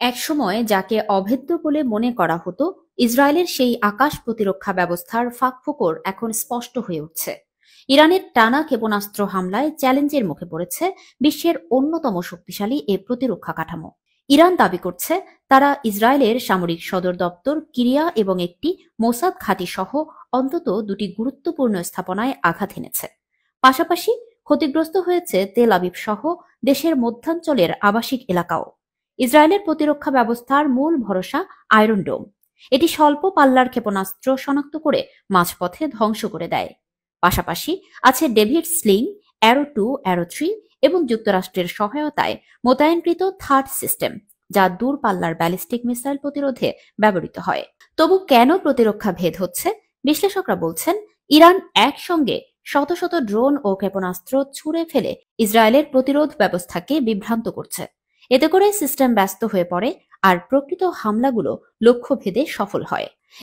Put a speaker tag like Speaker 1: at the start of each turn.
Speaker 1: একসময় যাকে অভেদ্য বলে মনে করা হতো, ইসরায়েলের সেই আকাশ প্রতিরক্ষা ব্যবস্থার ফাঁকফোকর এখন স্পষ্ট হয়ে উঠছে। ইরানের টানা ক্ষেপণাস্ত্র হামলায় চ্যালেঞ্জের মুখে পড়েছে বিশ্বের অন্যতম শক্তিশালী এ প্রতিরক্ষা কাঠামো। ইরান দাবি করছে তারা ইসরায়েলের সামরিক সদর দপ্তর, কিরিয়া এবং একটি মোসাদ ঘাঁটি সহ অন্তত দুটি গুরুত্বপূর্ণ স্থাপনায় আঘাত এনেছে। পাশাপাশি ক্ষতিগ্রস্ত হয়েছে তেল আবিব সহ দেশের মধ্যাঞ্চলের আবাসিক এলাকাও। ইসরায়েলের প্রতিরক্ষা ব্যবস্থার মূল ভরসা আয়রন ডোম। এটি স্বল্প পাল্লার ক্ষেপণাস্ত্র শনাক্ত করে মাঝপথে ধ্বংস করে দেয়। পাশাপাশি আছে ডেভিড স্লিং, অ্যারো 2, অ্যারো 3 এবং যুক্তরাষ্ট্রের সহায়তায় মোতায়েনকৃত থার্ড সিস্টেম, যা দূরপাল্লার ব্যালিস্টিক মিসাইল প্রতিরোধে ব্যবহৃত হয়। তবু কেন প্রতিরক্ষা ভেদ হচ্ছে? বিশ্লেষকরা বলছেন, ইরান একসঙ্গে শত শত ড্রোন ও ক্ষেপণাস্ত্র ছুড়ে ফেলে ইসরায়েলের প্রতিরোধ ব্যবস্থাকে বিভ্রান্ত করছে। এতে করে সিস্টেম ব্যস্ত হয়ে পড়ে আর প্রকৃত হামলাগুলো লক্ষ্যভেদে সফল হয়।